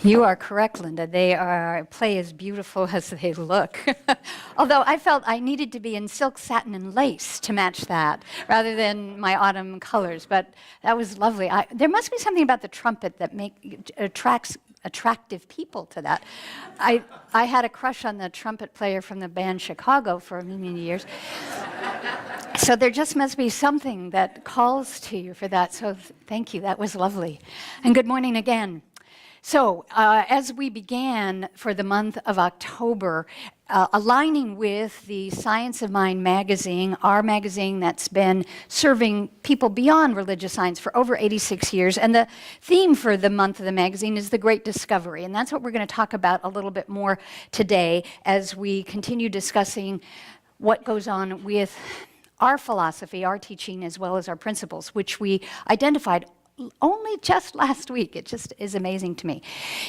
You are correct, Linda. They play as beautiful as they look. Although I felt I needed to be in silk, satin, and lace to match that, rather than my autumn colors. But that was lovely. There must be something about the trumpet that attracts attractive people to that. I had a crush on the trumpet player from the band Chicago for many years. So there just must be something that calls to you for that. So thank you. That was lovely. And good morning again. So as we began for the month of October, aligning with the Science of Mind magazine, our magazine that's been serving people beyond religious science for over 86 years, and the theme for the month of the magazine is the Great Discovery, and that's what we're going to talk about a little bit more today as we continue discussing what goes on with our philosophy, our teaching, as well as our principles, which we identified only just last week. It just is amazing to me.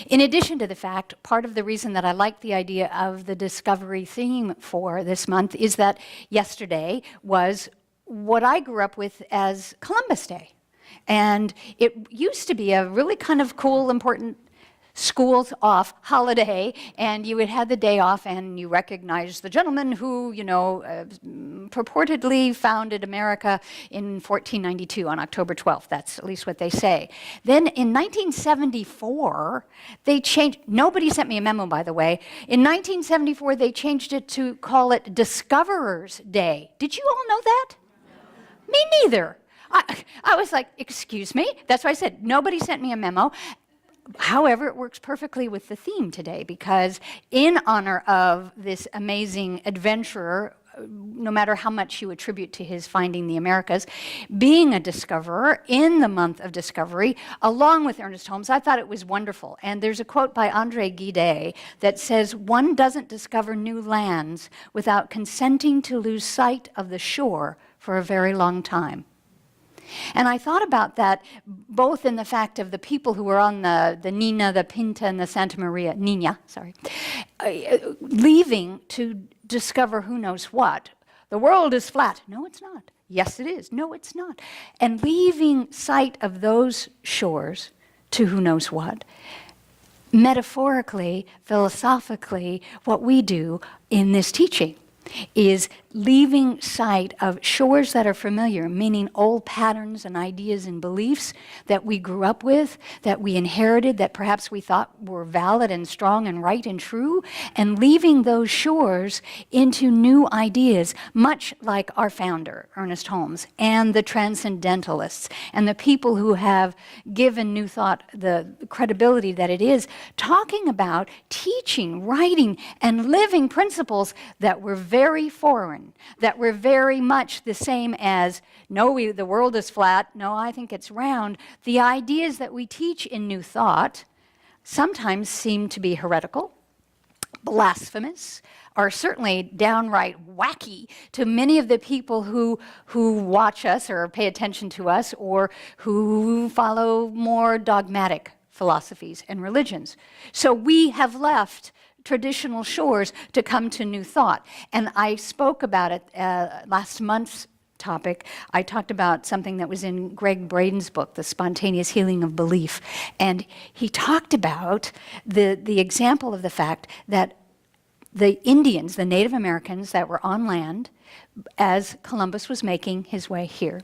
In addition to the fact, part of the reason that I like the idea of the discovery theme for this month is that yesterday was what I grew up with as Columbus Day. And it used to be a really kind of cool, important schools off holiday, and you would have the day off and you recognized the gentleman who, purportedly founded America in 1492 on October 12th. That's at least what they say. Then in 1974, they changed, nobody sent me a memo, by the way. In 1974, they changed it to call it Discoverers Day. Did you all know that? No. Me neither. I was like, excuse me? That's why I said, nobody sent me a memo. However, it works perfectly with the theme today, because in honor of this amazing adventurer, no matter how much you attribute to his finding the Americas, being a discoverer in the month of discovery, along with Ernest Holmes, I thought it was wonderful. And there's a quote by André Gide that says, "One doesn't discover new lands without consenting to lose sight of the shore for a very long time." And I thought about that both in the fact of the people who were on the Nina, the Pinta, and the Santa Maria, leaving to discover who knows what. The world is flat. No, it's not. Yes, it is. No, it's not. And leaving sight of those shores to who knows what. Metaphorically, philosophically, what we do in this teaching is leaving sight of shores that are familiar, meaning old patterns and ideas and beliefs that we grew up with, that we inherited, that perhaps we thought were valid and strong and right and true, and leaving those shores into new ideas, much like our founder, Ernest Holmes, and the transcendentalists, and the people who have given New Thought the credibility that it is, talking about teaching, writing, and living principles that were very foreign, that were very much the same as, no, the world is flat, no, I think it's round. The ideas that we teach in New Thought sometimes seem to be heretical, blasphemous, are certainly downright wacky to many of the people who watch us or pay attention to us, or who follow more dogmatic philosophies and religions. So we have left traditional shores to come to New Thought. And I spoke about it last month's topic. I talked about something that was in Greg Braden's book, The Spontaneous Healing of Belief. And he talked about the example of the fact that the Indians, the Native Americans that were on land as Columbus was making his way here,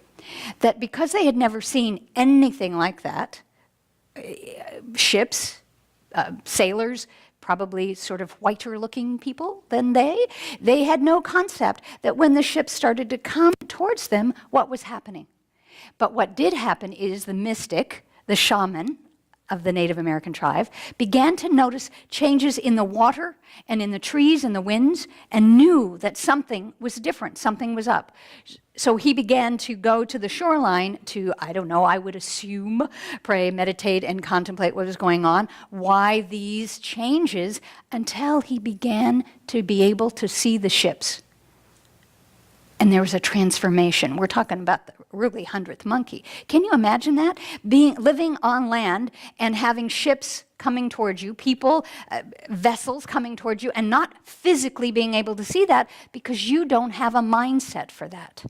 that because they had never seen anything like that, ships, sailors, probably sort of whiter looking people than they had no concept that when the ships started to come towards them, what was happening. But what did happen is the mystic, the shaman of the Native American tribe, began to notice changes in the water and in the trees and the winds, and knew that something was different, something was up. So he began to go to the shoreline to, I don't know, I would assume, pray, meditate, and contemplate what was going on, why these changes, until he began to be able to see the ships. And there was a transformation. We're talking about the really 100th monkey. Can you imagine that? Living on land and having ships coming towards you, people, vessels coming towards you, and not physically being able to see that because you don't have a mindset for that.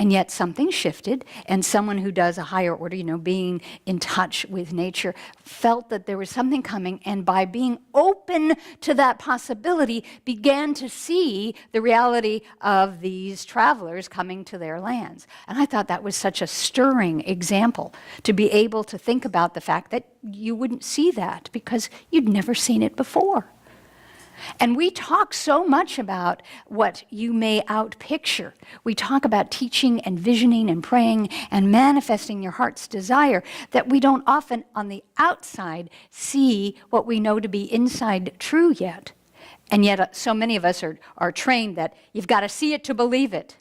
And yet something shifted, and someone who does a higher order, being in touch with nature, felt that there was something coming, and by being open to that possibility, began to see the reality of these travelers coming to their lands. And I thought that was such a stirring example, to be able to think about the fact that you wouldn't see that because you'd never seen it before. And we talk so much about what you may outpicture. We talk about teaching and visioning and praying and manifesting your heart's desire, that we don't often on the outside see what we know to be inside true yet. And yet so many of us are trained that you've got to see it to believe it.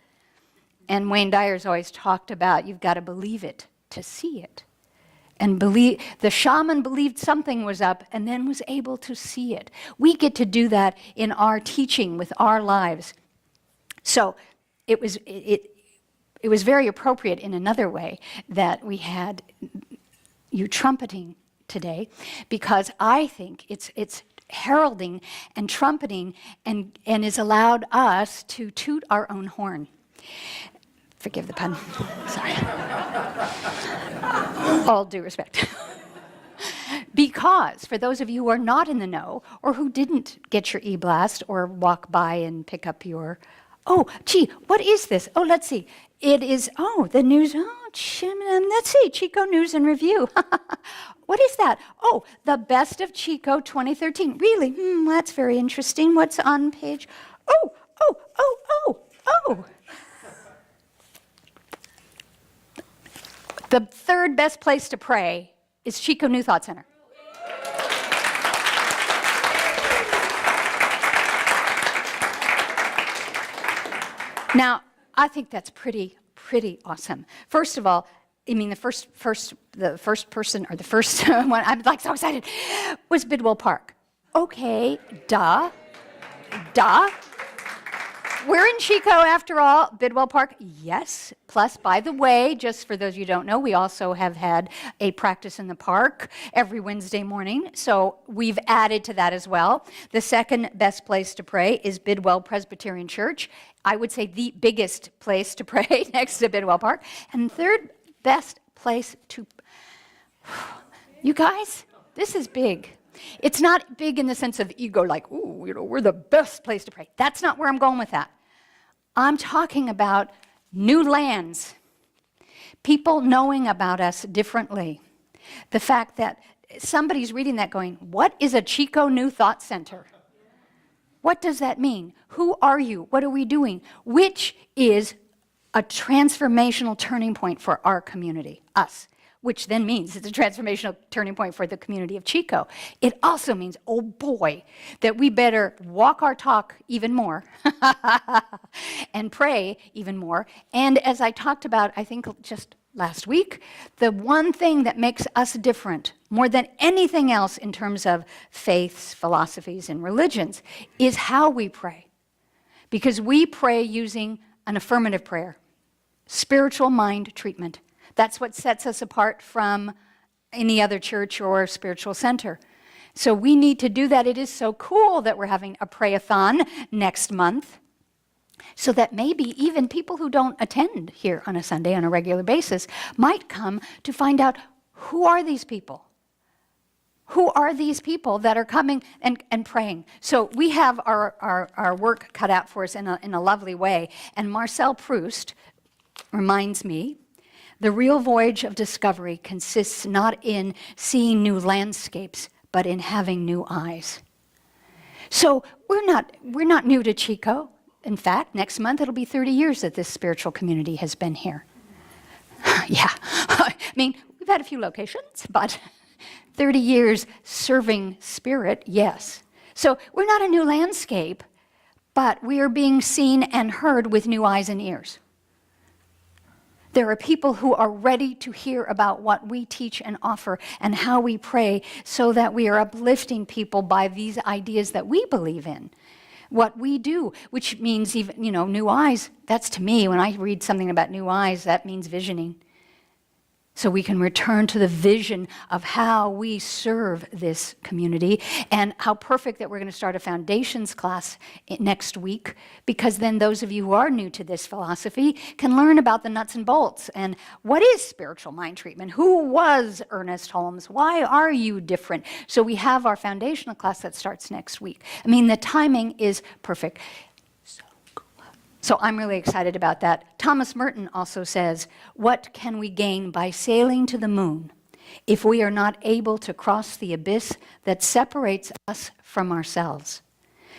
And Wayne Dyer's always talked about you've got to believe it to see it. And the shaman believed something was up and then was able to see it. We get to do that in our teaching with our lives. So it was very appropriate in another way that we had you trumpeting today, because I think it's heralding and trumpeting and has allowed us to toot our own horn. Forgive the pun. Sorry. All due respect. Because for those of you who are not in the know, or who didn't get your e-blast or walk by and pick up your, what is this? Oh, let's see. It is, the news, let's see, Chico News and Review. What is that? Oh, the Best of Chico 2013. Really? That's very interesting. What's on page? Oh. The third best place to pray is Chico New Thought Center. Now, I think that's pretty awesome. First of all, the first person, or the first one, I'm like so excited, was Bidwell Park. Okay, duh. We're in Chico after all, Bidwell Park, yes. Plus, by the way, just for those of you who don't know, we also have had a practice in the park every Wednesday morning, so we've added to that as well. The second best place to pray is Bidwell Presbyterian Church. I would say the biggest place to pray next to Bidwell Park. And third best place to, you guys, this is big. It's not big in the sense of ego, like, we're the best place to pray. That's not where I'm going with that. I'm talking about new lands, people knowing about us differently. The fact that somebody's reading that going, what is a Chico New Thought Center? What does that mean? Who are you? What are we doing? Which is a transformational turning point for our community, us. Which then means it's a transformational turning point for the community of Chico. It also means, oh boy, that we better walk our talk even more and pray even more. And as I talked about, I think just last week, the one thing that makes us different more than anything else in terms of faiths, philosophies, and religions is how we pray. Because we pray using an affirmative prayer, spiritual mind treatment. That's what sets us apart from any other church or spiritual center. So we need to do that. It is so cool that we're having a pray-a-thon next month, so that maybe even people who don't attend here on a Sunday on a regular basis might come to find out, who are these people? Who are these people that are coming and praying? So we have our work cut out for us in a lovely way. And Marcel Proust reminds me, the real voyage of discovery consists not in seeing new landscapes, but in having new eyes. So we're not new to Chico. In fact, next month it'll be 30 years that this spiritual community has been here. Yeah, I mean, we've had a few locations, but 30 years serving spirit, yes. So we're not a new landscape, but we are being seen and heard with new eyes and ears. There are people who are ready to hear about what we teach and offer and how we pray, so that we are uplifting people by these ideas that we believe in. What we do, which means even, new eyes. That's, to me, when I read something about new eyes, that means visioning. so we can return to the vision of how we serve this community, and how perfect that we're going to start a foundations class next week, because then those of you who are new to this philosophy can learn about the nuts and bolts and what is spiritual mind treatment, who was Ernest Holmes, why are you different? So we have our foundational class that starts next week. I mean, the timing is perfect. So I'm really excited about that. Thomas Merton also says, what can we gain by sailing to the moon if we are not able to cross the abyss that separates us from ourselves?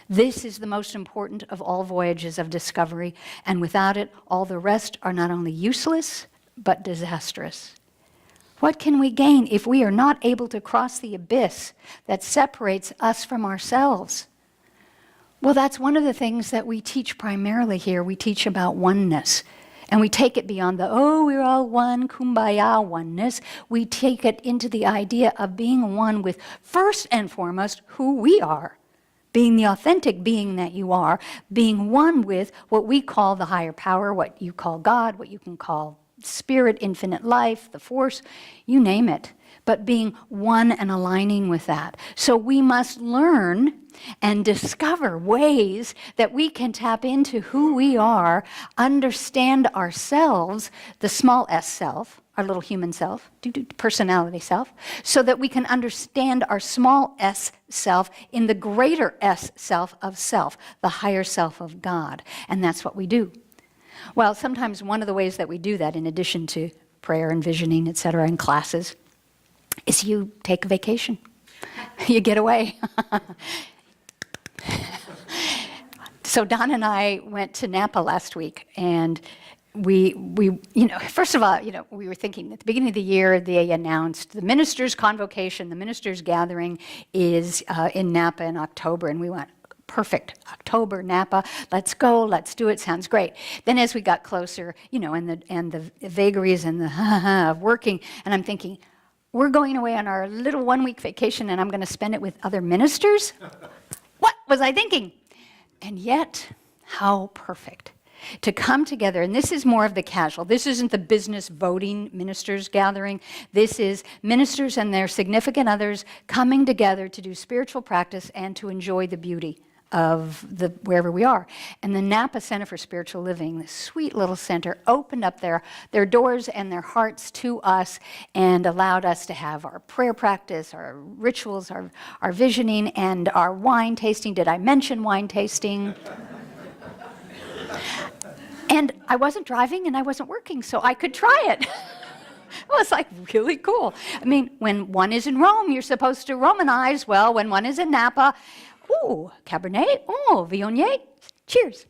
This is the most important of all voyages of discovery, and without it, all the rest are not only useless, but disastrous. What can we gain if we are not able to cross the abyss that separates us from ourselves? Well, that's one of the things that we teach primarily here. We teach about oneness. And we take it beyond the, oh, we're all one, kumbaya oneness. We take it into the idea of being one with, first and foremost, who we are. Being the authentic being that you are. Being one with what we call the higher power, what you call God, what you can call spirit, infinite life, the force, you name it. But being one and aligning with that. So we must learn and discover ways that we can tap into who we are, understand ourselves, the small s self, our little human self, personality self, so that we can understand our small s self in the greater s self of self, the higher self of God. And that's what we do. Well, sometimes one of the ways that we do that, in addition to prayer and visioning, etc., and classes, is you take a vacation. You get away. So Don and I went to Napa last week, and we first of all, we were thinking at the beginning of the year, they announced the ministers' convocation, the ministers' gathering is in Napa in October, and we went, perfect, October, Napa, let's go, let's do it, sounds great. Then as we got closer, and the vagaries and the of working, and I'm thinking, we're going away on our little 1-week vacation, and I'm going to spend it with other ministers? What was I thinking? And yet, how perfect to come together. And this is more of the casual. This isn't the business voting ministers gathering. This is ministers and their significant others coming together to do spiritual practice and to enjoy the beauty of wherever we are. And the Napa Center for Spiritual Living, this sweet little center, opened up their doors and their hearts to us and allowed us to have our prayer practice, our rituals, our visioning, and our wine tasting. Did I mention wine tasting? And I wasn't driving and I wasn't working, so I could try it. It was like really cool. I mean, when one is in Rome, you're supposed to Romanize. Well, when one is in Napa, ooh, Cabernet, oh, Viognier, cheers.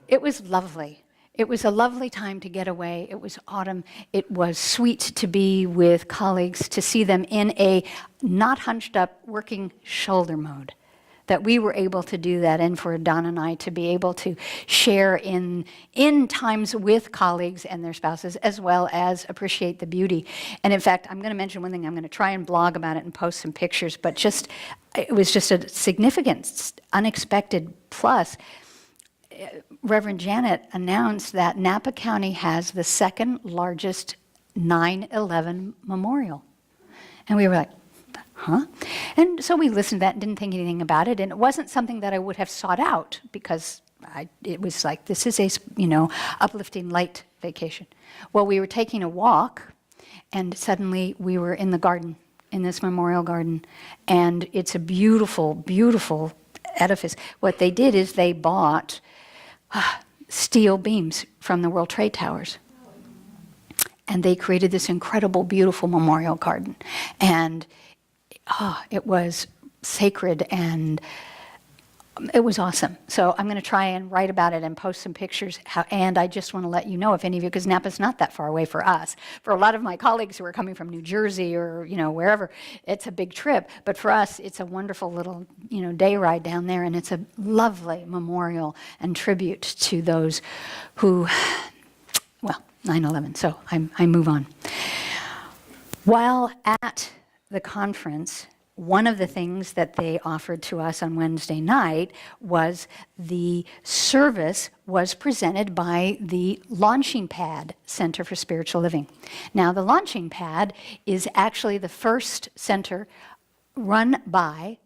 It was lovely. It was a lovely time to get away. It was autumn. It was sweet to be with colleagues, to see them in a not hunched up working shoulder mode. That we were able to do that, and for Don and I to be able to share in times with colleagues and their spouses, as well as appreciate the beauty. And in fact, I'm going to mention one thing. I'm going to try and blog about it and post some pictures, but it was just a significant, unexpected plus. Reverend Janet announced that Napa County has the second largest 9/11 memorial. And we were like, huh? And so we listened to that and didn't think anything about it. And it wasn't something that I would have sought out, because it was like, this is a, uplifting light vacation. Well, we were taking a walk, and suddenly we were in the garden, in this memorial garden. And it's a beautiful, beautiful edifice. What they did is they bought steel beams from the World Trade Towers. And they created this incredible, beautiful memorial garden. And it was sacred, and it was awesome. So I'm going to try and write about it and post some pictures. And I just want to let you know, if any of you, because Napa's not that far away for us. For a lot of my colleagues who are coming from New Jersey or wherever, it's a big trip. But for us, it's a wonderful little day ride down there, and it's a lovely memorial and tribute to those who, 9/11. So I move on. While at the conference, one of the things that they offered to us on Wednesday night was the service was presented by the Launching Pad Center for Spiritual Living. Now, the Launching Pad is actually the first center run by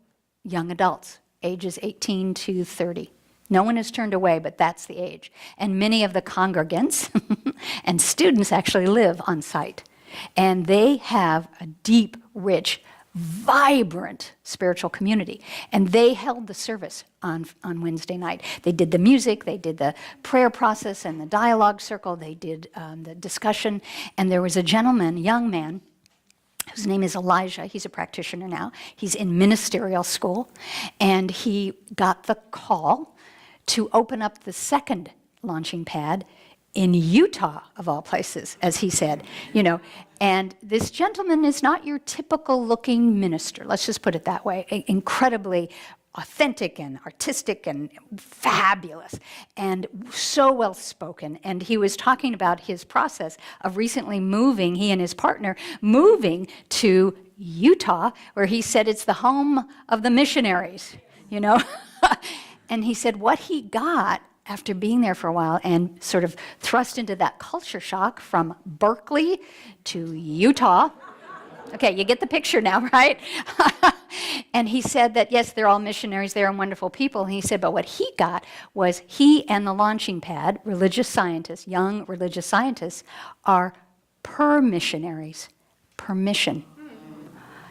young adults, ages 18 to 30. No one is turned away, but that's the age. And many of the congregants and students actually live on site. And they have a deep, rich, vibrant spiritual community. And they held the service on Wednesday night. They did the music, they did the prayer process and the dialogue circle, they did the discussion. And there was a gentleman, a young man, whose name is Elijah. He's a practitioner now. He's in ministerial school. And he got the call to open up the second launching pad in Utah, of all places, as he said, you know. And this gentleman is not your typical looking minister, let's just put it that way. Incredibly authentic and artistic and fabulous and so well spoken. And he was talking about his process of recently moving, he and his partner, moving to Utah, where he said it's the home of the missionaries, you know. And he said what he got after being there for a while and sort of thrust into that culture shock from Berkeley to Utah. Okay, you get the picture now, right? And he said that, yes, they're all missionaries, they're wonderful people. And he said, but what he got was he and the Launching Pad, religious scientists, young religious scientists, are permissionaries. Permission.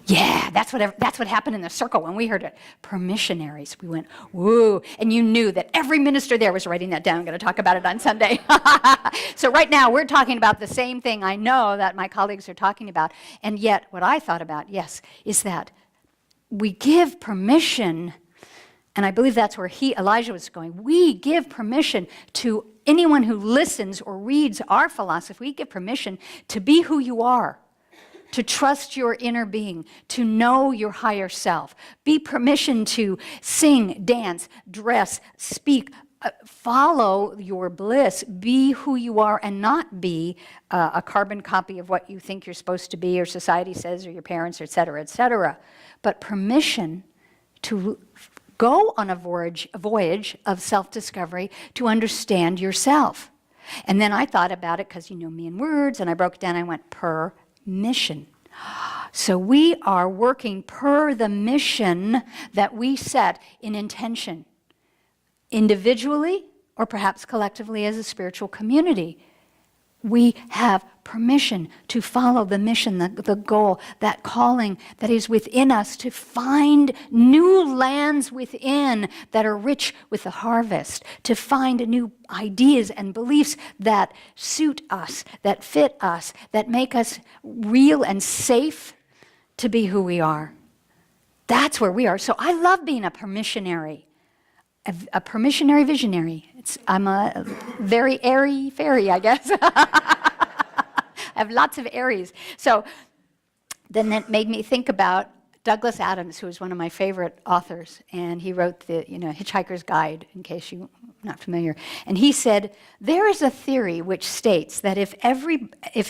Yeah, that's what happened in the circle when we heard it. Permissionaries. We went, woo. And you knew that every minister there was writing that down. I'm going to talk about it on Sunday. So right now, we're talking about the same thing I know that my colleagues are talking about. And yet, what I thought about, yes, is that we give permission, and I believe that's where Elijah was going. We give permission to anyone who listens or reads our philosophy. We give permission to be who you are, to trust your inner being, to know your higher self. Be permission to sing, dance, dress, speak, follow your bliss, be who you are and not be a carbon copy of what you think you're supposed to be or society says or your parents, et cetera, but permission to go on a voyage of self-discovery to understand yourself. And then I thought about it because you know me in words, and I broke it down, I went mission. So we are working per the mission that we set in intention, individually or perhaps collectively as a spiritual community. We have permission to follow the mission, the goal, that calling that is within us to find new lands within that are rich with the harvest, to find new ideas and beliefs that suit us, that fit us, that make us real and safe to be who we are. That's where we are. So I love being a permissionary. A permissionary visionary. I'm a very airy fairy, I guess. I have lots of Aries. So then that made me think about Douglas Adams, who is one of my favorite authors, and he wrote the Hitchhiker's Guide, in case you're not familiar. And he said, there is a theory which states that if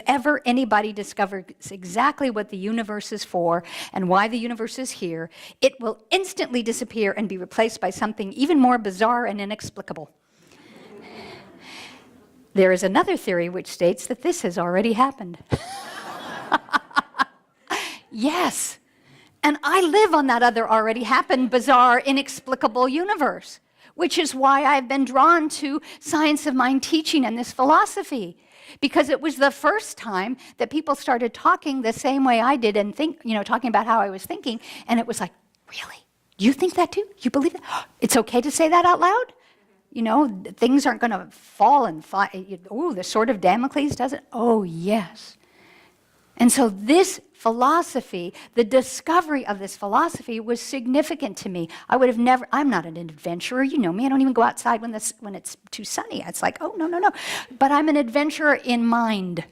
ever anybody discovers exactly what the universe is for and why the universe is here, it will instantly disappear and be replaced by something even more bizarre and inexplicable. There is another theory which states that this has already happened. Yes. And I live on that other already happened, bizarre, inexplicable universe, which is why I've been drawn to science of mind teaching and this philosophy, because it was the first time that people started talking the same way I did and talking about how I was thinking, and it was like, really? You think that too? You believe that? It's okay to say that out loud? Things aren't going to fall and fly. Oh, the sword of Damocles doesn't? Oh, yes. And so this philosophy, the discovery of this philosophy was significant to me. I would have never, I'm not an adventurer, you know me, I don't even go outside when it's too sunny. It's like, oh, no. But I'm an adventurer in mind.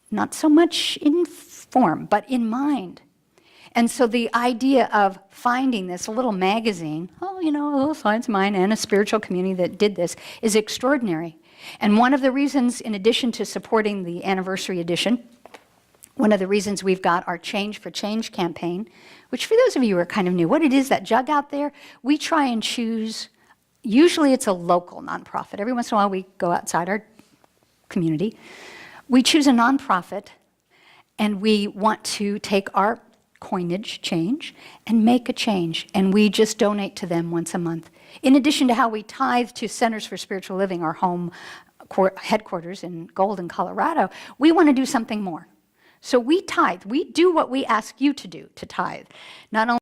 Not so much in form, but in mind. And so the idea of finding this little magazine, a little science of mind and a spiritual community that did this is extraordinary. And one of the reasons, in addition to supporting the anniversary edition, One of the reasons we've got our Change for Change campaign, which for those of you who are kind of new, what it is, that jug out there, we try and choose, usually it's a local nonprofit. Every once in a while we go outside our community. We choose a nonprofit, and we want to take our coinage change and make a change, and we just donate to them once a month. In addition to how we tithe to Centers for Spiritual Living, our home headquarters in Golden, Colorado, we want to do something more. So we tithe. We do what we ask you to do, to tithe. Not only